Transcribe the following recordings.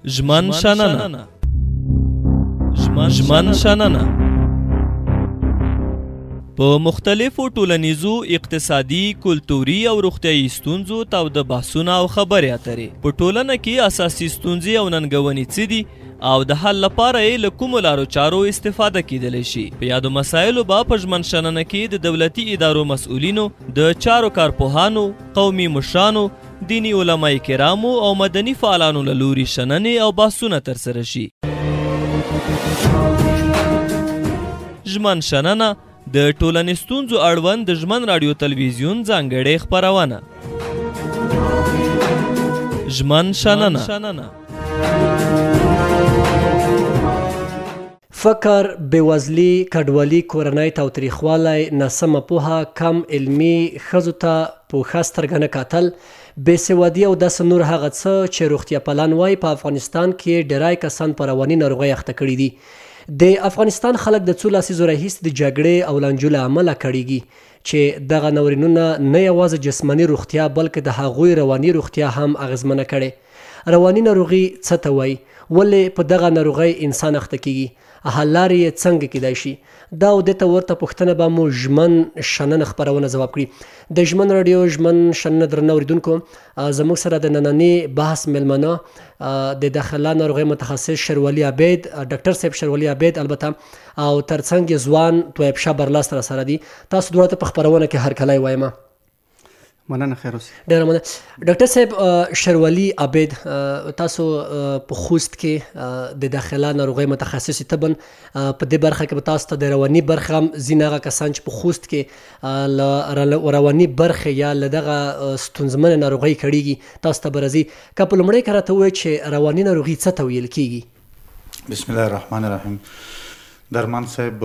ژمن شننه ژمن شننه په مختلفو ټولنیزو، اقتصادي، کلتوري او روغتیايي ستونزو تاوده بحثونه او خبرې اترې. په ټولنه کې اساسي ستونزې او ننګونې څه دي او د حل لپاره یې له کومو لارو چارو استفاده کیدلی شي. په یادو مسایلو به په ژمن شننه کې د دولتي ادارو مسؤلینو، د چارو کارپوهانو، قومي مشرانو، دیني علماء کرامو او مدني فعالانو له لوري شننې او بحثونه ترسره شي. ژمن شننه د ټولنیز ستونزو اړوند د ژمن راډیو تلویزیون ځانګړې خپرونه. ژمن شننه. فقر، بېوزلي، کډوالي، کورنۍ تاوتریخوالی، ناسمه پوهه، کم علمي، ښځو ته په ښه سترګه نه کتل، بېسوادي او داسې نور هغه څه چې روغتیا پالان وایي په افغانستان کې ډېری کسان په رواني ناروغۍ اخته کړي دي. د افغانستان خلک د څو لسیزو راهیسې د جګړې او لانجو له امله کړېږي چې دغه ناورینونه نه یوازې جسماني روغتیا بلکې د هغوی رواني روغتیا هم اغېزمنه کړې. رواني ناروغي څه ته وایي؟ ولې په دغه ناروغۍ انسان اخته کیږي؟ حل لارې یې څنګه کیدای شي؟ دا او دې ته ورته پوښتنه به مو ژمن شننه خپرونه ځواب کړي. د ژمن راډیو ژمن شننه درنه اورېدونکو، زموږ سره د ننني بحث میلمانه د داخله ناروغۍ متخصص شروالي عبید، ډاکټر صاحب شروالي عبید البته، او ترڅنګ یې ځوان طیب شاه برلاس سره دي. تاسو دواړه ته په خپرونه کې هرکلی وایم. مننه، خیر اوسې. ډېره مننه. ډاکټر صاحب شروالي عبید، تاسو په خوست کې د داخله ناروغۍ متخصص طبن، په دې برخه کې به تاسو ته د رواني برخه هم ځینې هغه کسان چې په خوست کې له رواني برخې یا له دغه ستونزمنې ناروغۍ کړېږي تاسو ته به راځي. که په لومړۍ کې راته ووایئ چې رواني ناروغي څه ته ویل کېږي؟ بسم الله الرحمن الرحیم. درمان صاحب،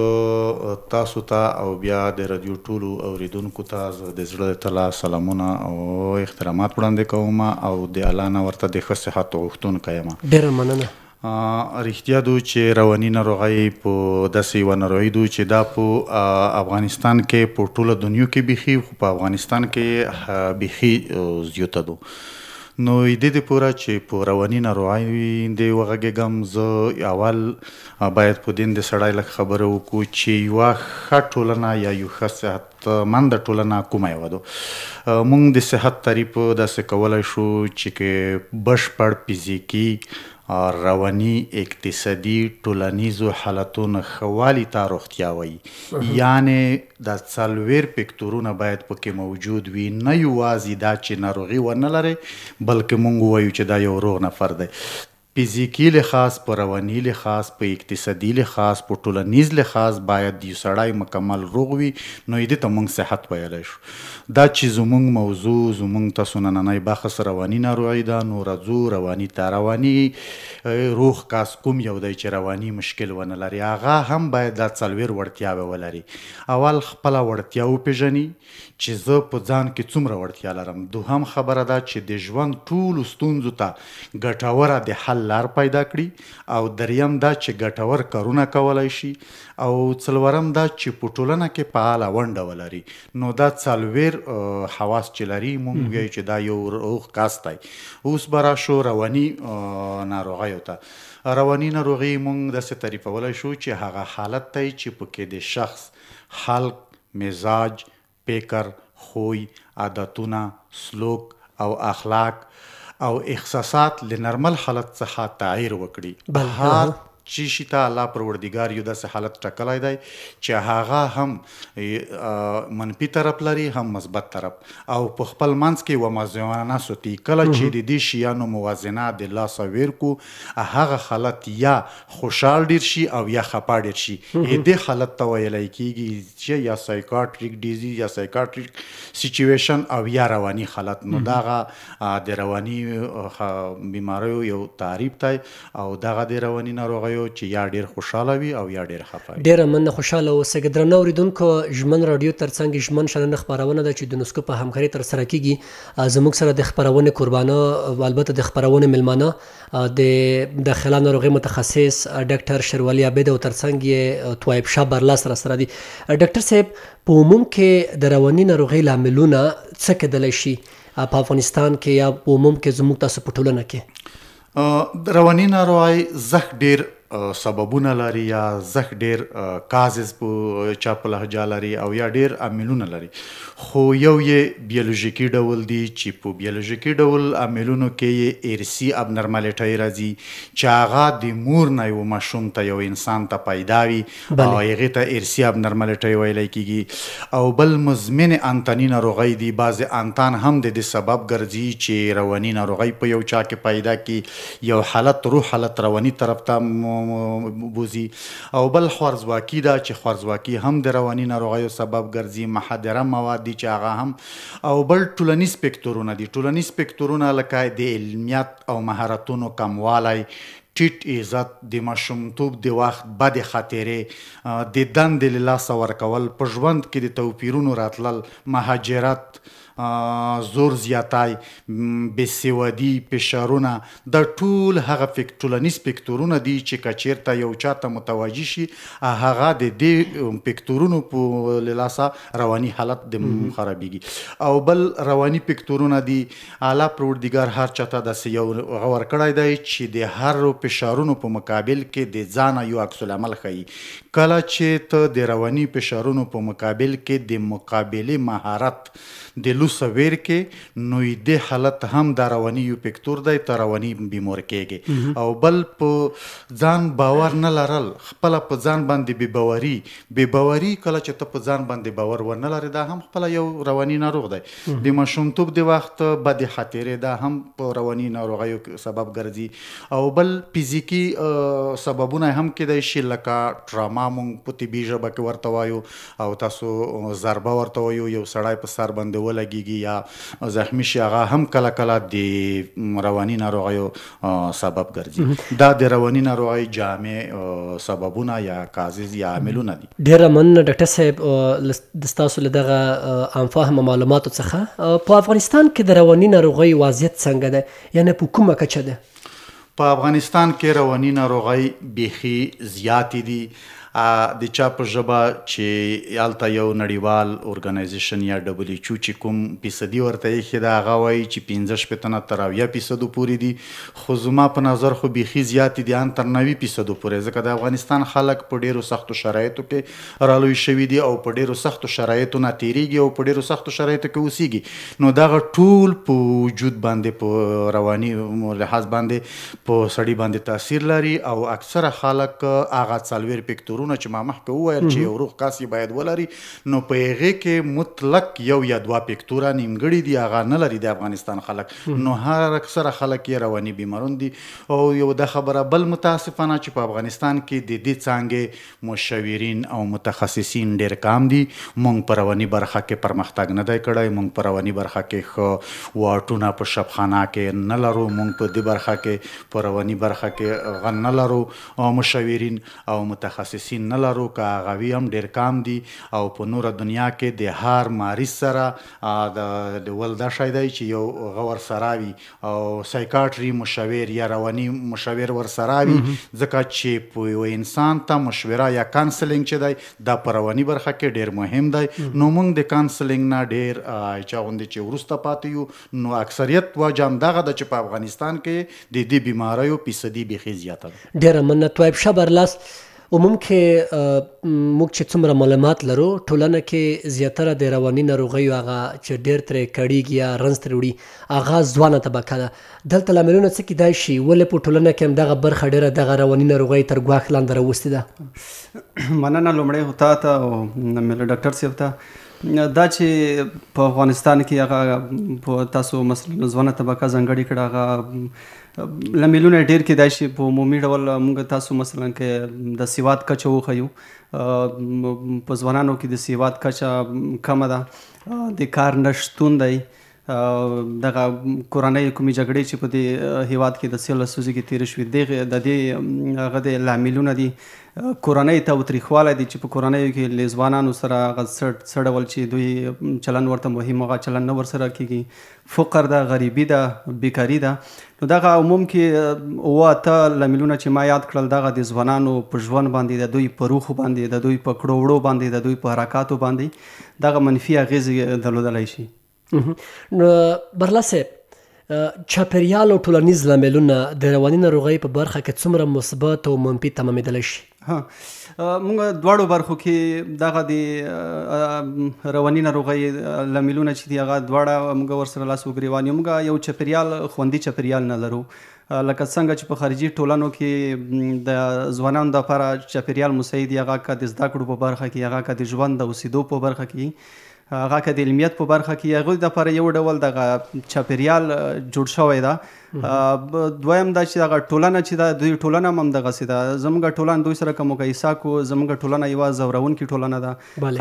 تاسو ته او بیا د رادیو ټولو اوریدونکو ته زه د زړه تله سلامونه او احترامات وړاندې کوم او د الله نه ورته د ښه صحت غوښتونکی یم. ډېره مننه. رښتیا دو چې رواني ناروغۍ په داسې یوه ناروغي دو چې دا په افغانستان کې په ټوله دنیا کې بیخي، خو په افغانستان کې بیخي زیاته دو. نو دې دپاره چې په رواني ناروغۍ دې وغږېږم، زه اول باید په دې د سړی لږ خبره وکړو چې یوه ښه ټولنه یا یو ښه صحتمنده ټولنه کومه یوه ده. موږ د صحت تعریف داسې کولی شو چې بشپړ فزیکي، رواني، اقتصادي، ټولنیزو حالتونو ښه والي ته روغتیا وایي. یعنې دا څلوېر فکتورونه باید پکې موجود وي، نه یوازې دا چې ناروغي ونه لرئ بلکې موږ ووایو چې دا یو روغ نفر دی. فزیکي لحاظ، په رواني لحاظ، په اقتصادي لحاظ، په ټولنیز لحاظ باید یو سړی مکمل روغ وي. نو دې ته موږ صحت ویلی شو. دا چې زموږ موضوع، زموږ تاسو نننی بحث رواني ناروغي ده، نو راځو رواني ته. رواني روغ کس کوم یو دی چې رواني مشکل ونه لري، هغه هم باید دا څلوېر وړتیاوې ولري. اول خپله وړتیا وپېژني چې زه په ځان کې څومره وړتیا لرم. دوهم خبره ده چې د ژوند ټولو ستونزو ته ګټوره د حل لار پیدا کړي. او دریم دا چې ګټور کارونه کولی شي. او څلورم دا چې په ټولنه کې فعاله ونډه ولري. نو دا څلوېر حواس چې لري موږ وایو چې دا یو روغ کس دی. اوس به راشو رواني ناروغیو ته. رواني ناروغي موږ داسې تعریفولی شو چې هغه حالت دی چې پکې د شخص خلق، مزاج، فکر، خوی، عادتونه، سلوک او اخلاق او احساسات له نرمل حالت څخه تغییر وکړي. هر چې شي ته الله پروردګار یو داسې حالت ټاکلی دی چې هغه هم منفي طرف لري هم مثبت طرف، او په خپل منځ کې یوه موازنه ساتي. کله چې د دې شیانو موازنه د لاسه ویر کو، هغه حالت یا خوشحال ډیر شي او یا خفه ډیر شي. دې حالت ته ویلی کېږي چې یا سایکاټریک ډیزیز یا سایکاټریک سیچویشن او یا رواني حالت. نو دغه د رواني بیماریو یو تعریف دی او دغه د رواني ناروغیو چې یا ډیر خوشحاله وي او یا ډیر خفه وي. ډیره مننه. خوشحاله اوسئ. درنه اورېدونکو، ژمن راډیو ترڅنګ ژمن شننه خپرونه ده چې د نسکو په همکارۍ ترسره کیږي. زموږ سره د خپرونې قربانه، البته د خپرونې میلمانه، د داخله ناروغۍ متخصص ډاکټر شروالي عبید او ترڅنګ یې طیب شاه برلاس سره دي. ډاکټر صاحب، په عموم کې د رواني ناروغۍ لاملونه څه کیدلی شي په افغانستان کې یا په عموم کې زموږ تاسو په ټولنه کې؟ رواني ناروغۍ زښت ډېر سببونه لري یا زښت ډېر کازز په چا په لهجه لري او یا ډېر عاملونه لري، خو یو یې بیولوژیکي ډول دی چې په بیولوژیکي ډول عاملونو کې یې ارثي ابنرمالیټۍ راځي چې هغه د مور نه یو ماشوم ته یو انسان ته پیدا وي او هغې ته ارثي ابنرمالیټۍ ویلی کېږي. او بل مزمن انتني ناروغۍ دي، بعضې انتان هم د دې سبب ګرځي چې رواني ناروغۍ په یو چا کې پیدا کړي، یو حالت روح حالت رواني طرف ته بوزي. او بل خوارزواکي ده چې خوارزواکي هم د رواني ناروغیو سبب ګرځي، مخدره مواد دي چې هغه هم. او بل ټولنیز فکتورونه دي، ټولنیز فکتورونه لکه د علمیت او مهارتونو کموالی، ټیټ عزت، د ماشومتوب د وخت بدې خاطرې، د دندې له لاسه ورکول، په ژوند کې د توپیرونو راتلل، مهاجرت، زور زیاتی، بېسوادي، فشارونه، دا ټول هغه ټولنیز فکتورونه دي چې که چېرته یو چا ته متوجه شي هغه د دې فکتورونو په لاسه رواني حالت د خرابېږي. او بل رواني فکتورونه دي، اعلی پروردګار هر چا ته داسې یو هغه ورکړی دی چې د هر فشارونو په مقابل کې د ځانه یو عکس العمل ښیي. کله چې ته د رواني فشارونو په مقابل کې د مقابلې مهارت د لوسه ویر کې، نو دې حالت هم د رواني یو فکتور دی، ته رواني بیمار کېږي. او بل په ځان باور نه لرل، خپله په ځان باندې بې باوري، کله چې ته په ځان باندې باور ونه لرې دا هم خپله یو رواني ناروغ دی. د ماشومتوب د وخت بدې خاطرې دا هم په رواني ناروغیو سبب ګرځي. او بل فزیکي سببونه هم کېدای شي لکه ټراما مونږ په طبي ژبه کې ورته وایو، او تاسو ضربه ورته وایو، یو سړی په سر باندې ولګېږي یا زخمی شي، هغه هم کله کله د رواني ناروغیو سبب ګرځي. دا د رواني ناروغۍ جامع سببونه یا کازز یا عاملونه دي. ډېره مننه ډاکټر صاحب د ستاسو له دغه عام فهمه معلوماتو څخه. په افغانستان کې د رواني ناروغۍ وضعیت څنګه ده، یعنې په کومه کچه ده؟ په افغانستان کې رواني ناروغۍ بیخي زیاتې دي. د چا په ژبه چې هلته یو نړیوال ارګنایزیشن یا WHO چې کوم فیصدي ورته ایښې ده هغه وایي چې 15 نه تر 80% پورې دي، خو زما په نظر خو بیخي زیاتې دي، ان تر 90% پورې، ځکه د افغانستان خلک په ډېرو سختو شرایطو کې رالوی شوي دي او په ډېرو سختو شرایطو نه تېرېږي او په ډېرو سختو شرایطو کې اوسېږي. نو دغه ټول په وجود باندې په رواني لحاظ باندې په سړي باندې تاثیر لري. او اکثره خلک هغه څلوېښت فکتورونه چې ما مخکې وویل چې یو روغ کس یې باید ولري، نو په هغې کې مطلق یو یا دوه فکتوره نیمګړي دي، هغه نه لري د افغانستان خلک. نو هر اکثره خلک یې رواني بیمارون دي. او یو دا خبره بل متاسفانه چې په افغانستان کې د دې څانګې مشاورین او متخصصین ډېر کم دي. موږ په رواني برخه کې پرمختګ نه دی کړی، موږ په رواني برخه کې ښه واټونه په شبخانه کې نه لرو، موږ په دې برخه کې په رواني برخه کې نه لرو مشاورین او متخصصین نه لرو، که هغه وي هم ډېر کم دي. او په نوره دنیا کې د هر مریض سره د ول دا شی دی چې یو هغه ورسره وي او سایکاټري مشاور یا رواني مشاور ورسره وي، ځکه چې په یو انسان ته مشوره یا کانسلینګ چې دی دا په رواني برخه کې ډېر مهم دی. نو موږ د کانسلینګ نه ډېر چا غوندې چې وروسته پاتې یو. نو اکثریت وجه همدغه ده چې په افغانستان کې د دې بیماریو فیصدي بیخي زیاته ده. ډېره مننه. طیب شه برلاس، عموم کې موږ چې څومره معلومات لرو، ټولنه کې زیاتره د رواني ناروغیو هغه چې ډېر ترې کړېږي یا رنځ ترې وړي هغه ځوانه طبقه ده. دلته لاملونه څه کیدای شي، ولې په ټولنه کې همدغه برخه ډېره دغه رواني ناروغۍ تر ګواښ لاندې راوستې ده؟ مننه لومړی تا ته او مېله ډاکټر صاحب ته. دا چې په افغانستان کې هغه په تاسو مثلا ځوانه طبقه ځانګړې کړه، هغه لاملونه ډېر کېدای شي. په عمومي ډول موږ تاسو مثلا کې د سواد کچه وښیو، په ځوانانو کې د سواد کچه کمه ده، د کار نشتون دی، دغه کورنۍ کومې جګړې چې په دې هیواد کې د 13 لسیزو کې تېرې شوې د دې هغه د لاملونه دي. کورنۍ تاوتریخوالی دی چې په کورنیو کې له ځوانانو سره هغه څه ډول چې دوی چلند ورته مهم هغه چلند نه ورسره کېږي. فقر ده، غریبي ده، بیکاري ده. نو دغه عموم کې اوه اته لاملونه چې ما یاد کړل دغه د ځوانانو په ژوند باندې، د دوی په روحو باندې، د دوی په کړو وړو باندې، د دوی په حرکاتو باندې دغه منفي اغېزې درلودلی شي. نو برلا صاحب، چاپیریال او ټولنیز لاملونه د رواني ناروغۍ په برخه کې څومره مثبت او منفي تمامېدلی شي؟ موږ دواړو برخو کې دغه د رواني ناروغۍ لاملونه چې دي هغه دواړه موږ ورسره لاس وګرېوان یو. موږ یو چاپیریال خوندي چاپیریال نه لرو، لکه څنګه چې په خارجي ټولنو کې د ځوانانو دپاره چاپیریال مساعد وي، هغه که د زده کړو په برخه کې، هغه که د ژوند د اوسېدو په برخه کې، هغه که د علمیت په برخه کې، هغوی دپاره یو ډول دغه چاپیریال جوړ شوی ده. دویم دا چې دغه ټولنه چې ده دوی ټولنه هم همدغسې ده. زموږ ټولنه دوی سره که مقایسه کړو، زموږ ټولنه یوه ځورونکې ټولنه ده.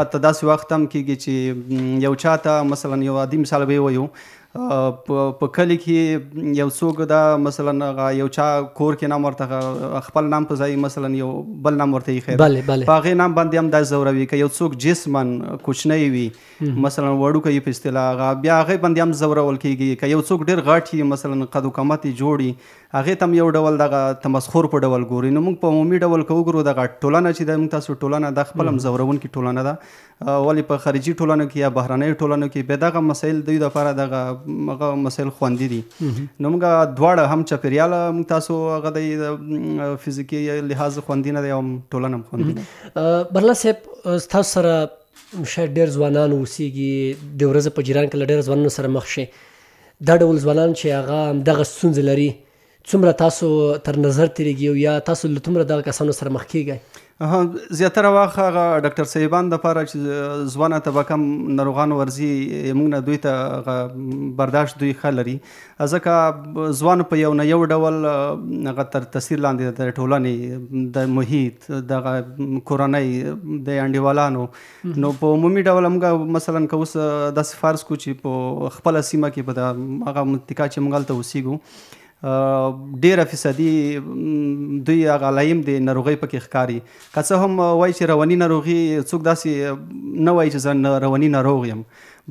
حتی داسې وخت هم کېږي چې یو چا ته مثلا یو عادي مثال به یې ووایو، په کلي کې یو څوک دا مثلا یو چا کور کې نام ورته خپل نام په ځای مثلا یو بل نام ورته ایښی په هغې نام باندې هم دا ځوروي. که یو څوک جسمن کوچنی وي مثلا وړوکی په اصطلاح، بیا هغې باندې هم ځورول کېږي. که یو څوک ډېر غټ وي مثلا قد و قامت یې جوړ وي، هغې ته هم یو ډول دغه تمسخر په ډول ګوري. نو موږ په عمومي ډول که وګورو دغه ټولنه چې ده موږ تاسو ټولنه دا خپل هم ځورونکې ټولنه ده. ولې په خارجي ټولنو کې یا بهرنیو ټولنو کې بیا دغه مسایل دوی دپاره دغه مسایل خوندي دي. نو موږ دواړه هم چاپیریال موږ تاسو هغه د فزیکي لحاظ خوندي نه دی او ټولنه هم خوندي نه. برلا صاحب، ستاسو سره شاید ډېر ځوانان اوسېږي، د ورځې په جریان کې له ډېرو ځوانانو سره مخ شي. دا ډول ځوانان چې هغه همدغه ستونزې لري، څومره تاسو تر نظر تېرېږي یا تاسو له څومره دغه کسانو سره مخ کېږئ؟ زیاتره وخت هغه ډاکټر صاحبان دپاره چې ځوانه طبقه ناروغان ورځي، موږ نه دوی ته برداشت دوی ښه لري، ځکه ځوان په یو نه یو ډول هغه تر تاثیر لاندې د ټولنې د محیط دغه کورنۍ د انډیوالانو. نو په عمومي ډول موږ مثلا که اوس داسې فرض کړو چې په خپله سیمه کې به د هغه منطقه چې موږ هلته اوسېږو ډېره فیصدي دوی هغه علایم د ناروغۍ پکې ښکاري. که څه هم وایي چې رواني ناروغي څوک داسې نه وایي چې زه رواني ناروغ یم،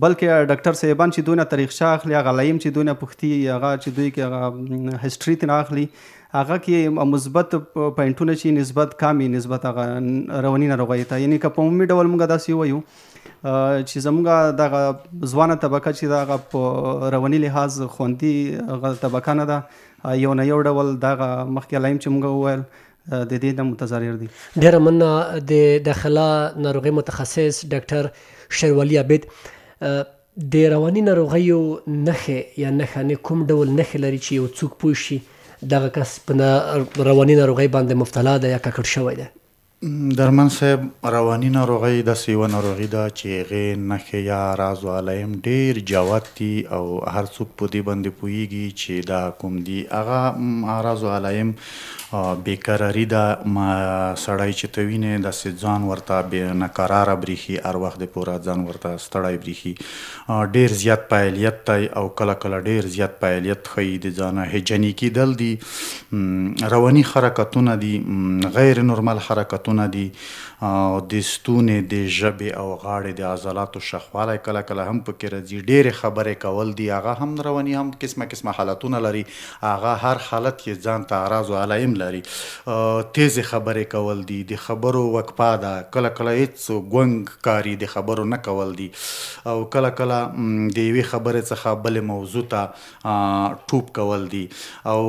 بلکې ډاکټر صاحبان چې دوی نه تاریخچه اخلي، هغه علایم چې دوی نه پوښتي، هغه چې دوی کې هغه هسټري ترې نه اخلي، هغه کې مثبت پوینټونه چې نسبت کم وي نسبت هغه رواني ناروغۍ ته. یعنې که په عمومي ډول موږ داسې ووایو چې زموږ دغه ځوانه طبقه چې ده هغه په رواني لحاظ خوندي هغه طبقه نه ده، یو نه یو ډول دغه مخکې علایم چې موږ وویل د دې نه متضرر دي. ډېره مننه. د داخله ناروغۍ متخصص ډاکټر شیروالي عابد، د رواني ناروغیو نښې یا نښانې کوم ډول نښې لري چې یو څوک پوه شي دغه کس په رواني ناروغۍ باندې مبتلا ده یا ککړ شوی ده؟ درمن صاحب، رواني ناروغۍ داسې یوه ناروغي ده چې هغې نښې یا راز و علایم ډېر جوت دي او هر څوک په دې باندې پوهېږي چې دا کوم دي. هغه راز و علایم بېقراري ده، سړی چې ته وینې داسې ځان ورته ناقراره برېښي، هر وخت دپاره ځان ورته ستړی برېښي، ډېر زیات فعالیت دی او کله کله ډېر زیات فعالیت ښیي، د ځانه هیجاني کېدل دي، رواني حرکتونه دي، غیر نورمال حرکتونه دي، د ستونې د ژبې او غاړې د عضلاتو شخوالی کله کله هم پکې راځي، ډېرې خبرې کول دي، هغه هم رواني هم قسمه قسمه حالتونه لري، هغه هر حالت یې ځان ته اعراض و علایم لري. تیزې خبرې کول دي، د خبرو وقفه ده، کله کله هېڅ ګونګ کاري د خبرو نه کول دي، او کله کله د یوې خبرې څخه بلې موضوع ته ټوپ کول دي، او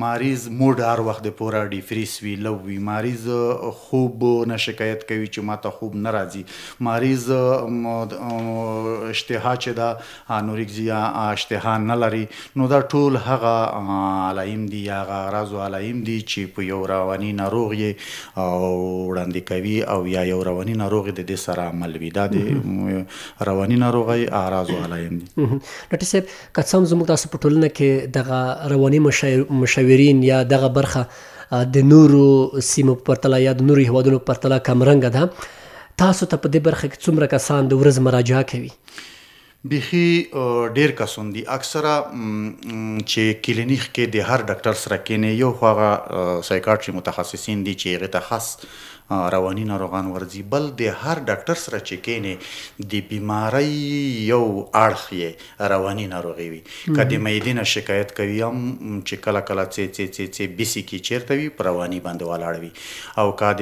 مریض موډ هر وخت دپاره ډیفریس وي، لو وي، مریض خوب نه شکایت کوي چې ماته خوب نه راځي، مریض اشتها چې ده انورکزیا اشتها نه لري. نو دا ټول هغه علایم دي، هغه اعراض و علایم دي چې په یو رواني ناروغ یې وړاندې کوي او یا یو رواني ناروغ د دې سره عمل وي. دا د رواني ناروغۍ اعراض و علایم دي. ډاکټر صاحب، که څه هم زموږ تاسو په ټولنه کې دغه رواني مشاورین یا دغه برخه د نورو سیمو په پرتله یا د نورو هیوادونو په پرتله کمرنګه ده، تاسو ته په دې برخه کې څومره کسان د ورځ مراجعه کوي؟ بیخي ډېر کسان دي. اکثره چې کلینیک کې د هر ډاکټر سره کینې، یو خو هغه سایکاټري متخصصین دي چې هغې ته خاص رواني ناروغان ورځي. بل د هر ډاکټر سره چې کینې د بیماری یو اړخ یې رواني ناروغي وي. که د معدې نه شکایت کوي هم چې کله کله څه بیسي کې چیرته وي په رواني باندې ولاړ وي، او که د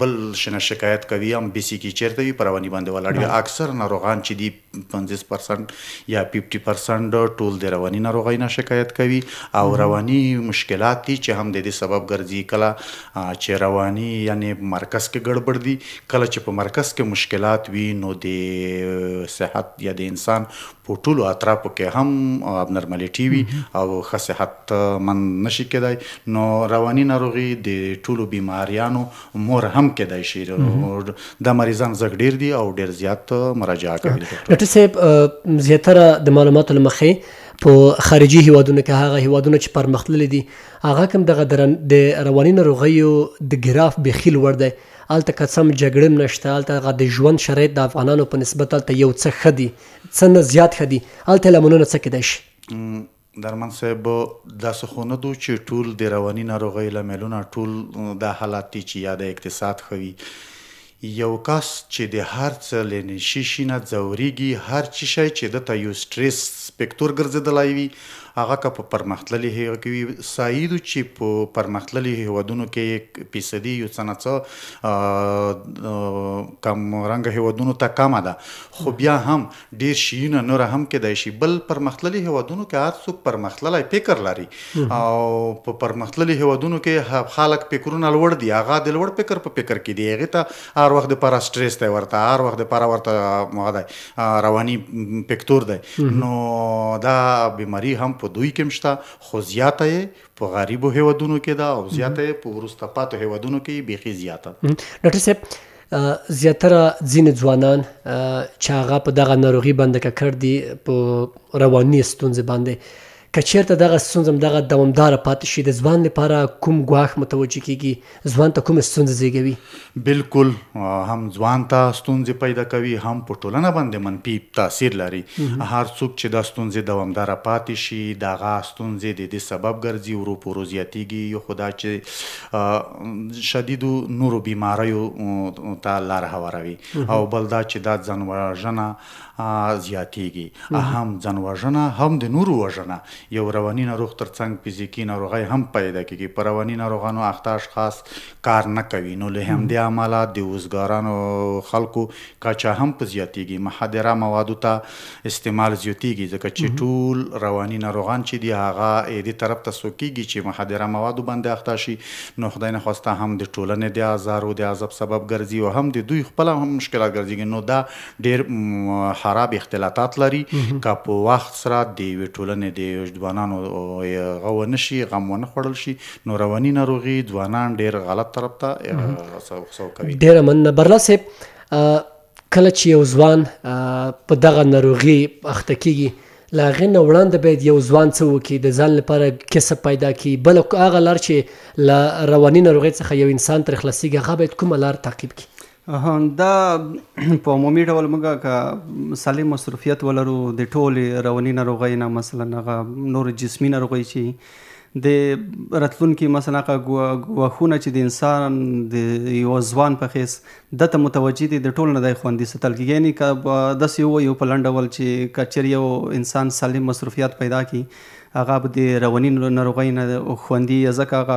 بل شنه شکایت کوي هم بیسي کې چیرته وي په رواني باندې ولاړ وي. اکثر ناروغان چې دي 50% یا 50% ټول د رواني ناروغۍ نه شکایت کوي، او رواني مشکلات دي چې هم د دې سبب ګرځي. کله چې رواني یعنی مرکز کې ګډوډ دي، کله چې په مرکز کې مشکلات وي نو د صحت یا د انسان په ټولو اطرافو کې هم ابنرمالیټي وي او ښه صحت مند نشي کېدای. نو رواني ناروغي د ټولو بیماریانو مور هم کېدای شي. دا مریضان زږ ډېر دي او ډېر زیات مراجعه کوي. ډاکټر صاحب، زیاتره د معلوماتو له مخې په خارجي هیوادونو کې هغه هیوادونه چې پرمختللي دي هغه کوم دغه د رواني ناروغیو د ګراف بیخي لوړ دی. هلته که څه هم جګړه نشته، هلته هغه د ژوند شرایط د افغانانو په نسبت هلته یو څه ښه دي، څه نه زیات ښه دي. هلته لاملونه څه کیدای شي؟ درمن صاحب، داسې خو نه دو چې ټول د رواني ناروغۍ لاملونه ټول دا حالات دي چې یا د اقتصاد ښه وي. یو کس چې د هر څه له نشي شي نه ځورېږي، هر څه شی چې دته یو سټریس فیکټور ګرځېدلی وي، هغه که په پرمختللي هیواد کې وي. سایدو چې په پرمختللي هیوادونو کې فیصدي یو څه نه څه کم رنګه هیوادونو ته کمه ده، خو بیا هم ډېر شیونه نوره هم کیدای شي. بل پرمختللي هیوادونو کې هر څوک پرمختللی فکر لري، او په پرمختللي هیوادونو کې خلک فکرونه لوړ دي، هغه د لوړ فکر په فکر کې دي، هغې ته هر وخت دپاره سټریس دی، ورته هر وخت دپاره ورته دی رواني فکټور دی. نو دا بیماري هم په دوی کې مشته، خو زیاته یې په غریبو هیوادونو کې ده او زیاته یې په وروسته پاتو هیوادونو کې بیخي زیاته. ډاکټر صاحب، زیاتره ځینې ځوانان چې هغه په دغه ناروغي باندې ککړ دي په رواني ستونزې باندې، که چېرته دغه ستونزه همدغه دوامداره پاتې شي، د ځوان لپاره کوم ګواښ متوجه کېږي؟ ځوان ته کومې ستونزې زېږوي؟ بالکل، هم ځوان ته ستونزې پیدا کوي، هم په ټولنه باندې منفي تاثیر لري. هر څوک چې دا ستونزې دوامداره پاتې شي، دغه ستونزې د دې سبب ګرځي ورو په ورو زیاتېږي. یو خو دا چې شدیدو نورو بیماریو ته لار هواروي، او بل دا چې دا ځان وژنه زیاتېږي. هم ځان وژنه هم د نورو وژنه. یو رواني ناروغ ترڅنګ فزیکي ناروغۍ هم پیدا کېږي. په رواني ناروغانو اخته اشخاص کار نه کوي، نو له همدې امله د وزګارانو خلکو کچه هم په زیاتېږي. مخدره موادو ته استعمال زیاتېږي، ځکه چې ټول رواني ناروغان چې دي هغه دې طرف ته سوکېږي چې مخدره موادو باندې اخته شي. نو خدای نخواسته هم د ټولنې د ازار او د عذاب سبب ګرځي، او هم د دوی خپله هم مشکلات ګرځي. نو دا ډېر خراب اختلاطات لري. که په وخت سره د یوې ټولنې د ځوانانو هغه ونه شي، غم ونه خوړل شي، نو رواني ناروغي ځوانان ډېر غلط طرف ته سو کوي. ډېره مننه. برلا صاحب، کله چې یو ځوان په دغه ناروغي اخته کېږي، له هغې نه وړاندې باید یو ځوان څه وکړي؟ د ځان لپاره کسب پیدا کړي، بله هغه لار چې له رواني ناروغۍ څخه یو انسان ترې خلاصېږي، هغه باید کومه لار تعقیب کړي؟ دا په عمومي ډول موږ که سالم مصروفیت ولرو د ټولې رواني ناروغۍ نه، مثلا هغه نور جسمي ناروغۍ چې د راتلونکي مثلا هغه ګواښونه چې د انسان د یو ځوان په حیث دته متوجه دي، د ټول نه دی خوندي ساتل کېږي. یعنې که داسې ووایو په لنډ ډول چې که چېرې یو انسان سالم مصروفیت پیدا کړي، هغه به د رواني ناروغۍ نه خوندي، ځکه هغه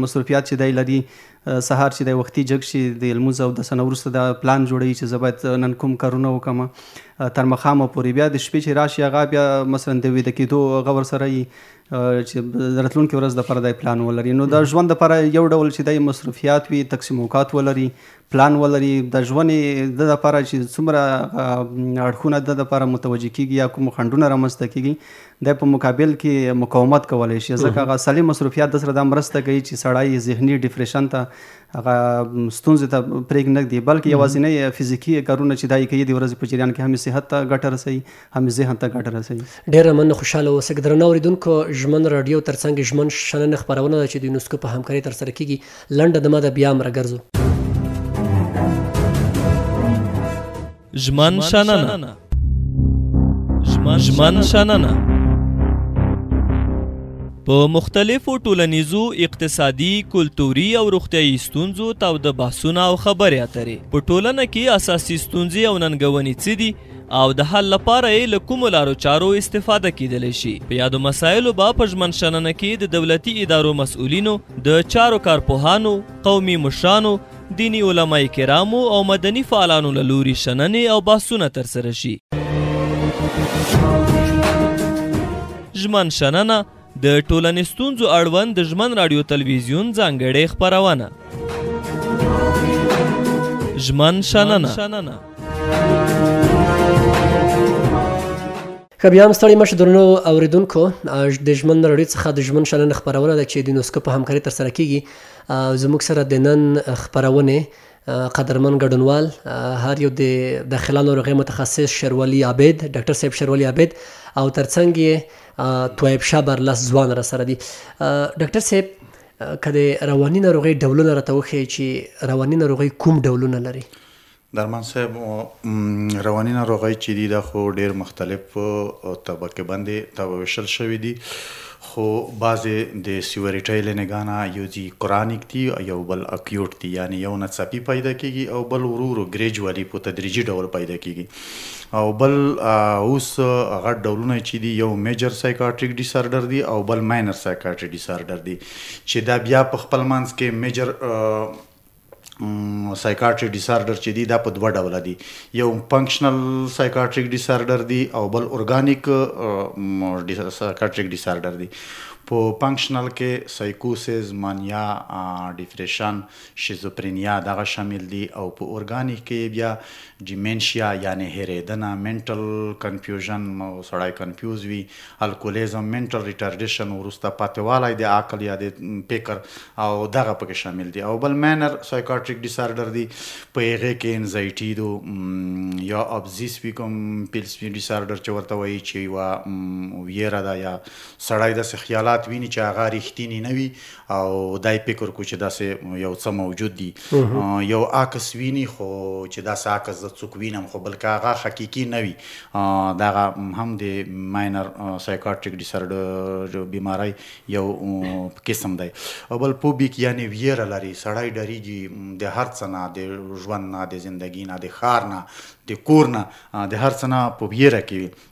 مصروفیات چې دی لري، سهار چې دی وختي جګ شي، د لمونځ او داسې نه وروسته دا پلان جوړوي چې زه باید نن کوم کارونه وکړم، تر ماښامه پورې بیا د شپې چې راشي هغه بیا مثلا د ویده کېدو هغه ورسره وي چې راتلونکې ورځ دپاره دی پلان ولري. نو د ژوند دپاره یو ډول چې دی مصروفیات وي، تقسیم اوقات ولري، پلان ولري، د ژوند د دپاره چې څومره اړخونه د دپاره متوجه کېږي یا کوم خنډونه رامنځته کېږي، دی په مقابل کې مقاومت کولی شي، ځکه هغه سالم مصروفیات د سره دا مرسته کوي چې سړی ذهني ډپریشن ته هغه ستونزې ته پرېږ نه ږدي، بلکې یوازینی فزیکي کارونه چې دا یې کوي د ورځې په جریان کې هم صحت ته ګټه رسوي، هم ذهن ته ګټه رسوي. ډېره مننه، خوشحاله اوسئ. درنو اورېدونکو، ژمن راډیو ترڅنګ ژمن شننه خپرونه ده چې د یونسکو په همکارۍ ترسره کېږي. لنډه دمه ده، بیا هم راګرځو. ژمن شننه. ژمن شننه په مختلفو ټولنیزو، اقتصادي، کلتوري او روغتیايي ستونزو تاوده بحثونه او خبرې اترې. په ټولنه کې اساسي ستونزې او ننګونې څه دي او د حل لپاره یې له کومو لارو چارو استفاده کیدلی شي. په یادو مسایلو به په ژمن شننه کې د دولتي ادارو مسؤلینو، د چارو کارپوهانو، قومي مشرانو، دیني علماء کرامو او مدني فعالانو له لوري شننې او بحثونه ترسره شي. ژمن شننه د ټولنیز ستونزو اړوند د ژمن راډیو تلویزیون ځانګړې خپرونه. ژمن شننه. که بیا هم ستړي مشه درنو اوریدونکو، د ژمن راډیو څخه د ژمن شننه خپرونه ده چې د یونسکو په همکارۍ ترسره کیږي. زموږ سره د نن خپرونې قدرمن ګډونوال هر یو د داخله ناروغۍ متخصص شېروالي عابد، ډاکټر صاحب شېروالي عابد، او ترڅنګ یې طیب شاه برلس ځوان را سره دي. ډاکټر صاحب، که د رواني ناروغۍ ډولونه راته وښیئ چې رواني ناروغۍ کوم ډولونه لري؟ درمان صاحب، رواني ناروغۍ چې دي دا خو ډېر مختلف طبقې باندې تاویشل شوي دي، خو بعضې د سیوریټۍ له نګاه نه یو دي کرونیک دي، یو بل اکیوټ دي، یعنی یو ناڅاپي پیدا کیږي او بل ورو ورو ګریجوالي په تدریجي ډول پیدا کیږي. او بل اوس هغه ډولونه چې دي یو میجر سایکاټریک ډیسارډر دي او بل ماینر سایکاټریک ډیسارډر دي، چې دا بیا په خپل منځ کې میجر سایکاټریک ډیسارډر چې دی دا په دوه ډوله دي. یو فنکشنل سایکاټریک ډیسارډر دی او بل ارګانیک سایکاټریک ډیسارډر دی. په فنکشنل کې سایکوسیس، مانیا، ډیپریشن، شیزوفرینیا دغه شامل دي، او په ارګانیک کې بیا ډیمنشیا یعنی هیریدنه، منټل کنفیوژن، سړی کنفیوز وي، الکولیزم، منټل ریټارډیشن، وروسته پاتې د عقل یا د فکر، او دغه پکې شامل دي. او بل مینر سایکاټریک ډیسارډر دی، په هغې کې انزایټي دو یا ابزیس کمپلسیو ډیسارډر چې ورته وایي، چې یوه ویره ده یا سړی داسې خیالات ویني چې هغه رښتینی نه وي او دای فکر کو چې داسې یو څه موجود دي. یو عکس ویني خو چې داسې عکس زه څوک وینم خو بلکې هغه حقیقي نه وي. دغه هم د ماینر سایکاټریک ډیسارډر بیماری یو قسم دی. او بل فوبیک یعنی ویره لري، سړی ډریږي د هر څه نه، د ژوند نه، د زندګي نه، د ښار نه، د کور نه، د هر څه نه په ویره کې.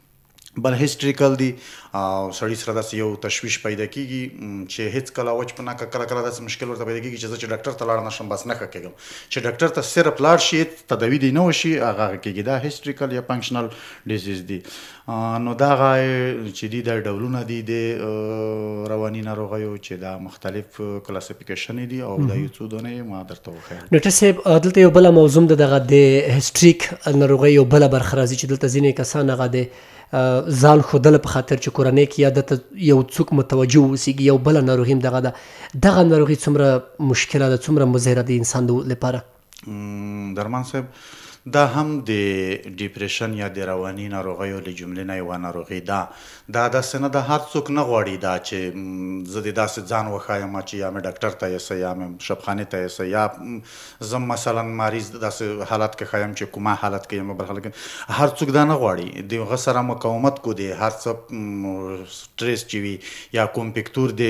بل هیسټریکل دی، سړی سره داسې یو تشویش پیدا کیږي چې هیڅ کله وچ په ناکه کله کله داسې مشکل ورته پیدا کیږي چې زه چې ډاکټر ته لاړ نشم بس نه ښه کېږم، چې ډاکټر ته صرف لاړ شي تداوي دی نه وشي هغه کېږي. دا هیسټریکل یا فنکشنل ډیزیز دی. نو دغه چې دي دا ډولونه دي د رواني ناروغیو چې دا مختلف کلاسیفیکیشن دي او دا یو څو دونه ما درته وښیم. ډاکټر صاحب، دلته یو بله موضوع ده، دغه د هیسټریک ناروغۍ یو بله برخه راځي چې دلته ځینې کسان هغه د ځان ښودله په خاطر چې کورنۍ کې یا دته یو څوک متوجه واوسېږي. یو بله ناروغي هم دغه ده. دغه ناروغي څومره مشکله ده، څومره مضره د انسان لپاره؟ درمان صاحب، دا هم د ډیپریشن یا د رواني ناروغیو له جملې نه یوه ناروغي ده. دا داسې نه ده، هر څوک نه غواړي دا چې زه د داسې ځان وښایم چې یا مې ډاکټر ته یوسه یا مې شبخانې ته یوسه، یا زه مثلا مریض داسې حالت کې ښایم چې کومه حالت کې یم بل حالت کې. هر څوک دا نه غواړي، د هغه سره مقاومت کو، د هر څه سټریس چې وي یا کوم فکتور د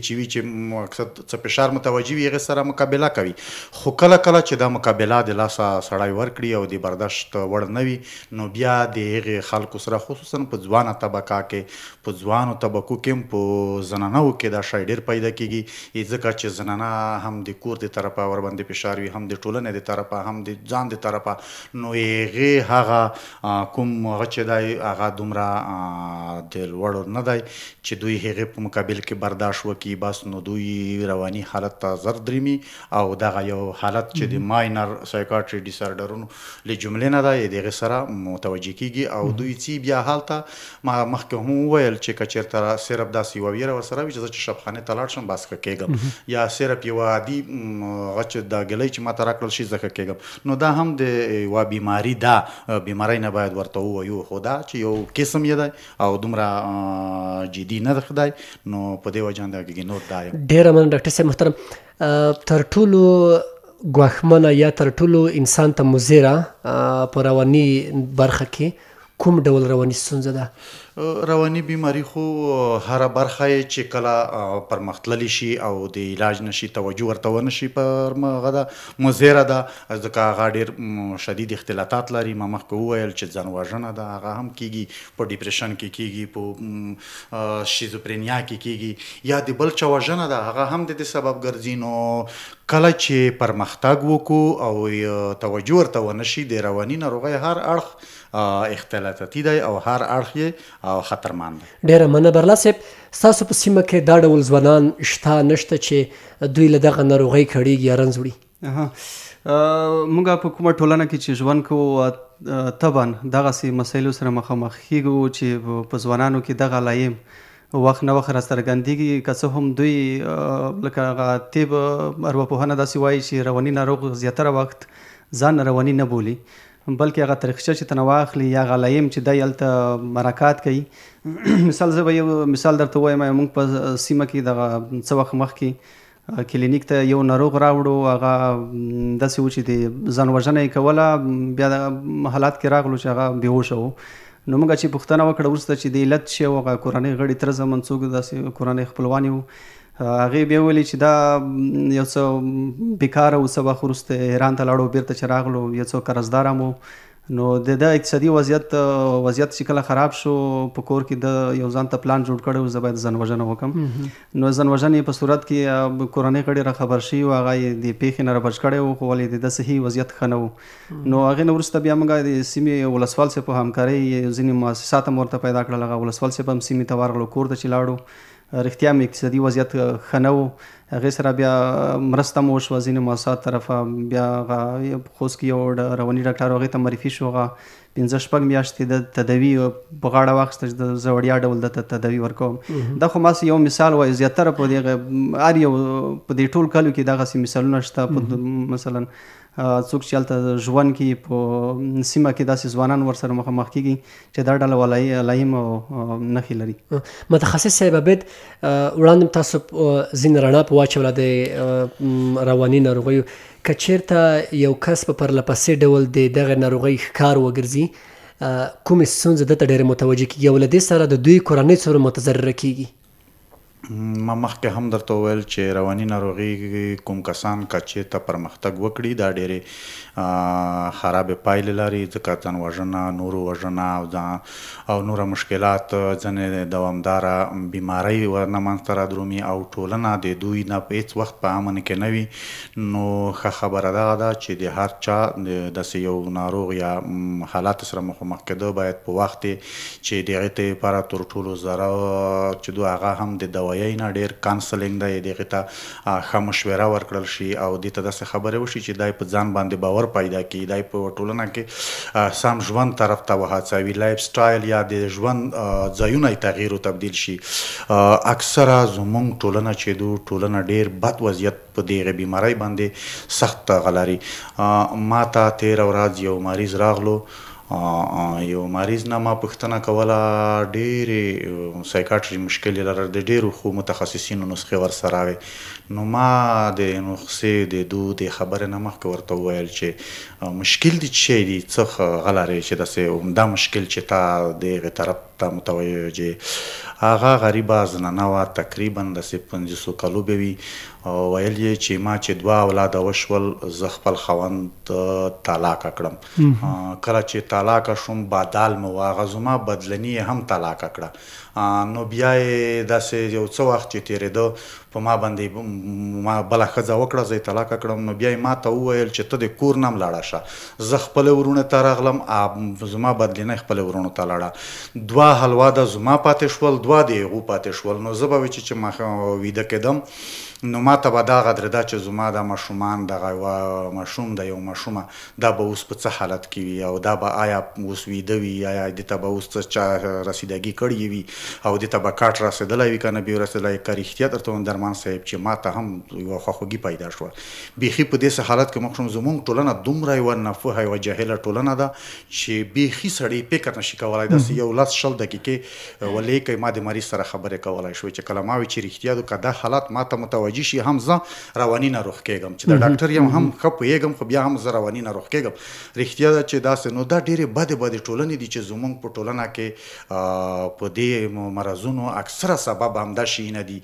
چې وي چې مقصد څه فشار متوجه وي هغې سره مقابله کوي. خو کله کله چې دا مقابله د لاسه سړی ورکړي او د برداشت وړ نه وي، نو بیا د هغې خلکو سره خصوصا په ځوانه طبقه کې، په ځوانو طبقو کې هم په زنانو کې دا شی ډېر پیدا کېږي، ځکه چې زنانه هم د کور د طرفه ورباندې فشار وي، هم د ټولنې د طرفه، هم د ځان د طرفه. نو هغې هغه کوم هغه چې دی هغه دومره د لوړ نه دی چې دوی هغې په مقابل کې برداشت وکړي، بس نو دوی رواني حالت ته زر دریمي. او دغه یو حالت چې د ماینر سایکاټریک ډیسارډرونو له جملې نه ده، د هغې سره متوجه کېږي او دوی څي بیا هلته ما مخکې هم وویل چې که چېرته صرف داسې یوه ویره ورسره وي چې زه چې شبخانې ته لاړ شم بس ښه کېږم، یا صرف یوه عادي هغه چې دا ګلۍ چې ماته راکړل شي زه ښه کېږم. نو دا هم د یوه بیماري ده، بیمارۍ نه باید ورته ووایو، خو دا چې یو قسم یې دی او دومره جدي نه دی، نو په دې وجه باندې نور دا یم. ډېره مننه ډاکټر صاحب محترم. تر ټولو ګواښمنه یا تر ټولو انسان ته مضره په رواني برخه کې کوم ډول رواني ستونزه ده؟ رواني بیماری خو هره برخه یې چې کله پرمختللی شي او د علاج نشي توجه ورته ونه شي پر هغه ده مضره ده ځکه هغه ډېر شدید اختلاطات لري. ما مخکې وویل چې ځان وژنه ده هغه هم کیږي، په ډیپریشن کې کیږي، په شیزوفرینیا کې کیږي، یا د بل چا وژنه ده هغه هم د دې سبب ګرځي. نو کله چې پرمختګ وکړو او توجه ورته ونه شي د رواني ناروغۍ هر اړخ اختلاطاتي دی او هر اړخ یې خطرمند دی. ډېره مننه برلا صاحب. ستاسو په سیمه کې دا ډول ځوانان شته نشته چې دوی له دغه ناروغۍ کړېږي یا رنځ وړي؟ موږ په کومه ټولنه کې چې ژوند کوو طبعا دغسې مسایلو سره مخامخ کېږو چې په ځوانانو کې دغه علایم وخت نه وخت راڅرګندېږي، که څه هم دوی لکه هغه طب ارواپوهنه داسې وایي چې رواني ناروغ زیاتره وخت ځان رواني نه بولي، بلکې هغه تاریخچه چې تنه واخلي یا هغه علایم چې دی هلته مرکات کوي. مثال زه به یو مثال درته ووایم. موږ په سیمه کې دغه څه وخت مخکې کلینیک ته یو ناروغ راوړو، هغه داسې و چې د ځان وژنه یې کوله، بیا د حالات کې راغلو چې هغه بېهوشه و. نو موږ چې پوښتنه وکړه وروسته چې د علت شی و، هغه کورنۍ غړي تره زمن څوک داسې کورنۍ خپلوان یې و، هغې بیا ویلي چې دا یو څه بیکاره و. څه وخت وروسته ایران ته لاړو، بیرته چې راغلو یو څه قرضدار هم و. نو د اقتصادي وضعیت چې کله خراب شو، په کور کې د یو ځان ته پلان جوړ کړی و زه باید ځان وژنه وکړم. نو ځان وژنې په صورت کې کورنۍ غړي را خبر شي و، هغه یې د پیښې نه رابچ کړی و، خو ولې د صحي وضعیت ښه نه و. نو هغې نه وروسته بیا موږ د سیمې ولسوال صاحب په همکارۍ ځینې مؤسسات هم ورته پیدا کړل. هغه ولسوال صاحب هم سیمې ته ورغلو، کور ته چې لاړو رښتیا هم اقتصادي وضعیت ښه نه و. هغې سره بیا مرسته مو وشوه ځینې مؤسسات طرفه. بیا هغه خوست کې یو رواني ډاکټر هغې ته معرفي شو، هغه 5-6 میاشتې د تداوي په غاړه واخیسته چې زه وړیا ډول د تداوي ورکوم. دا خو ماسې یو مثال وایي، زیاتره په دغه هر یو په دې ټول کلو کې دغسې مثالونه شته. مثلا څوک چې هلته ژوند کوي په سیمه کې داسې ځوانان ورسره مخامخ کېږي چې دا ډله علایم او نښې لري. متخصص صاحب عبید، وړاندې تاسو ځینې رڼا په واچوله د رواني ناروغیو. که چېرته یو کس په پرله پسې ډول د دغه ناروغۍ ښکار وګرځي، کومې ستونزې دته ډېرې متوجه کېږي او له دې سره د دوی کورنۍ څومره متضرره کېږي؟ ما مخکې هم درته وویل چې رواني ناروغي کوم کسان که چېرته پرمختګ وکړي دا ډېرې خرابې پایلې لري، ځکه ځان وژنه، نورو وژنه او نوره مشکلات، ځینې دوامداره بیمارۍ ورنه منځته رادرومي او ټولنه د دوی نه په هېڅ وخت په امن کې نه وي. نو ښه خبره دغه ده چې د هر چا داسې یو ناروغ یا حالاتو سره مخامخ کېده باید په وخت چې د هغې ته لپاره تر ټولو زره چې دو هغه هم د دوایۍ نه ډېر کانسلینګ دی، د هغې ته ښه مشوره ورکړل شي او دې ته داسې خبرې وشي چې دی په ځان باندې باور پیدا کړي، دی په ټولنه کې سم ژوند طرف ته وهڅوي، لایف سټایل یا د ژوند ځایونه یې تغییر و تبدیل شي. اکثره زموږ ټولنه چې دو ټولنه ډېر بد وضعیت په دغه بیمارۍ باندې سخت غلري. ما ته تېره ورځ یو مریض راغلو، یو مریض نه ما پوښتنه کوله، ډېرې سایکاټري مشکل یې لرل، د ډېرو خو متخصصینو نسخې ورسره وې. نو ما د نسخې د دو د خبرې نه مخکې ورته وویل چې مشکل دې څه شی دی، څه غلرې چې داسې عمده مشکل چې تا د هغې طرف ته متوجه. هغه غریبه زنانه وه، تقریبا داسې 500 کلو به وي. ویل یې چې ما چې 2 اولاده وشول زه خپل خاوند طلاقه کړم. کله چې طلاقه شوم بادال مې و، هغه زما بدلني یې هم طلاقه کړه. نو بیا یې داسې یو څه وخت چې تېرېده په ما باندې ما بله ښځه وکړه، زه یې طلاقه کړم. نو بیا یې ما ته وویل چې ته د کور نه هم لاړه شه، زه خپلې وروڼو ته راغلم، زما بدلنۍ خپلې وروڼو ته لاړه. 2 حلوا د زما پاتې شول، 2 د هغو پاتې شول. نو زه به چې ما ویده کېدم نو ما ته به دا غدرېده چې زما د ماشومان دغه یوه ماشوم د یو ماشومه دا به اوس په څه حالت کې وي او دا به آیا اوس ویده وي، آیا دې ته به اوس څه چا رسیدګي کړې وي. او دې ته به کاټ رسېدلی وي که نه بیا رسېدلی که رښتیا درته وایم درمان صاحب چې ما ته هم یوه خواخوږي پیدا شوه بیخي په داسې حالت کې مخ شوم زموږ ټولنه دومره یوه ناپوهه یوه جاهله ټولنه ده چې بیخي سړی فکر نشي کولی داسې یو 10-20 دقیقې ولې کوي ما د مریض سره خبرې کولی شوې چې کله ما وي چې رښتیا که دا حالات ما ته متوجه شي هم زه رواني ناروغ کېږم چې د ډاکټر یم هم ښه پوهېږم خو بیا هم زه رواني ناروغ کېږم رښتیا ده چې داسې نو دا ډېرې بدې ټولنې دي چې زموږ په ټولنه کې په دې مرضونو اکثره سبب همدا شیونه دي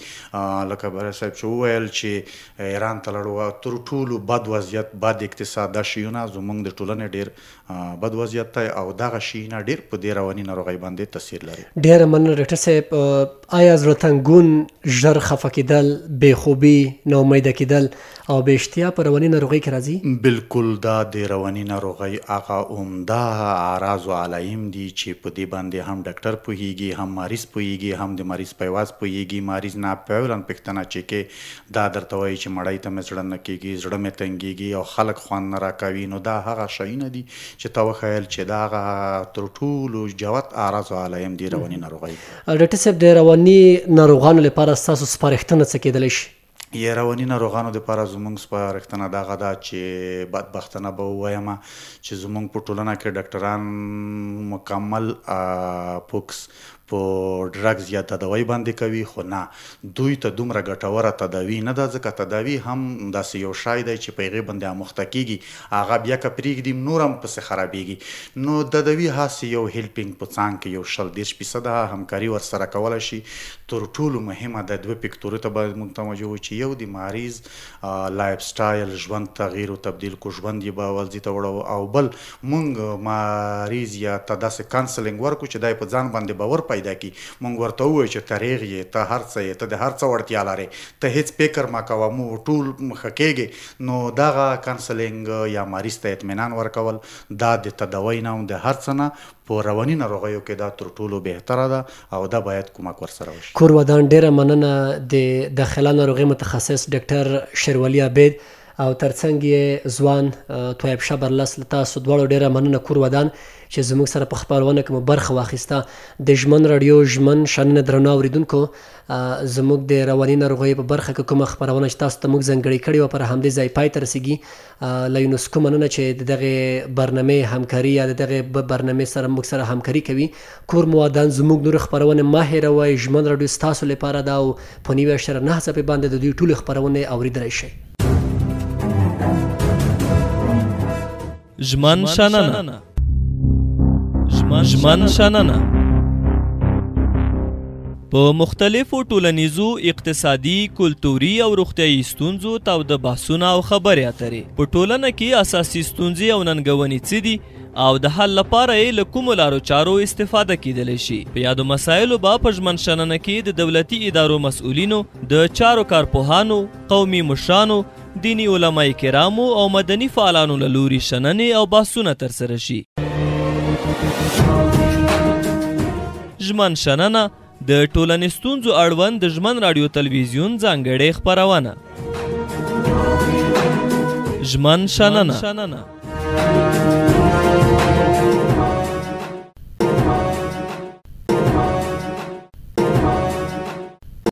لکه بری صاحب چې وویل چې ایران ته لاړو تر ټولو بد وضعیت بد اقتصاد دا شیونه زموږ د ټولنې ډېر بد وضعیت دی او دغه شیونه ډېر په دې رواني ناروغۍ باندې تاثیر لري. ډېره مننه ډاکټر صاحب. آیا زړه تنګون، ژر خفه کېدل، بېخوبي، ناامیده کېدل او بې اشتها په رواني ناروغۍ کې راځي؟ بالکل دا د رواني ناروغۍ هغه عمده اعراض او علایم دي چې په دې باندې هم ډاکټر پوهېږي هم مریض پوهېږي هم د مریض پیواز پوهېږي. مریض ناپیولا پوښتنه چې کې دا درته وایي چې مړی ته مې زړه نه کېږي، زړه مې تنګېږي او خلک خوند نه راکوي. نو دا هغه شیونه دي چې تا وښیل چې دا هغه تر ټولو جوت اعراض او علایم دي رواني ناروغۍ. ډاکټر صاحب د رواني ناروغانو لپاره ستاسو سپارښتنه څه کېدلی شي؟ یا رواني ناروغانو دپاره زموږ سپارښتنه دغه ده چې بدبختانه به ووایم چې زموږ په ټولنه کې ډاکټران مکمل فوکس په ډرګز یا تداوی باندې کوي، خو نه دوی ته دومره ګټوره تداوی نه ده ځکه تداوی هم داسې یو شی دی چې په هغې باندې اموخته کېږي هغه بیا که پرېږدي نور هم پسې خرابېږي. نو تداوي هسې یو هیلپینګ په څانګ کې یو 20-30% همکاري ورسره کولی شي. تر ټولو مهمه د 2 فکتورو ته باید موږ توجه وکړو چې یو د مریض لایف سټایل ژوند تغییر او تبدیل کو، ژوند یې به ولځي ته وړو، او بل موږ مریض یا ته داسې کانسلینګ ورکړو چې دا یې په ځان باندې باور پیدا کړي. موږ ورته ووایو چې ته ریغ یې، ته هر څه یې، ته د هر څه وړتیا لرې، ته هېڅ فکر مه کوه، موږ ټول ښه کېږي. نو دغه کانسلینګ یا مریض ته اطمینان ورکول دا د تداوی نه د هر څه نه په رواني ناروغیو کې دا تر ټولو بهتره ده او دا باید کومک ورسره وشي. کور ودان ډېره مننه د داخله ناروغي متخصص ډاکټر شیروالي عبید او ترڅنګ یې ځوان طیب شاه برلس له تاسو دواړو ډېره مننه کور ودان چې زموږ سره په خپرونه کې مو برخه واخیسته. د ژمن راډیو ژمن شننه درنو اورېدونکو، زموږ د رواني ناروغیو په برخه کې کومه خپرونه چې تاسو ته موږ ځانګړې کړې وه پر همدې ځای پای ته رسېږي. له یونسکو مننه چې د دغې برنامې همکاري یا د دغې برنامې سره موږ سره همکاري کوي. کور مو ودان زموږ نور خپرونې مه هېروئ. ژمن راډیو ستاسو لپاره ده او په 90.9 څپې باندې د دوی ټولې خپرونې اورېدلی شئ. ژمن شننه ژمن شننه په مختلفو ټولنیزو، اقتصادي، کلتوري او روغتیايي ستونزو تاوده بحثونه او خبرې اترې. په ټولنه کې اساسي ستونزې او ننګونې څه دي او د حل لپاره یې له کومو لارو چارو استفاده کیدلی شي. په یادو مسایلو به په ژمن شننه کې د دولتي ادارو مسؤلینو، د چارو کارپوهانو، قومي مشرانو، دینی علماء کرامو او مدني فعالانو له لوري شننې او بحثونه ترسره شي. ژمن شننه د ټولنیز ستونزو اړوند د ژمن راډیو تلویزیون ځانګړې خپرونه. ژمن شننه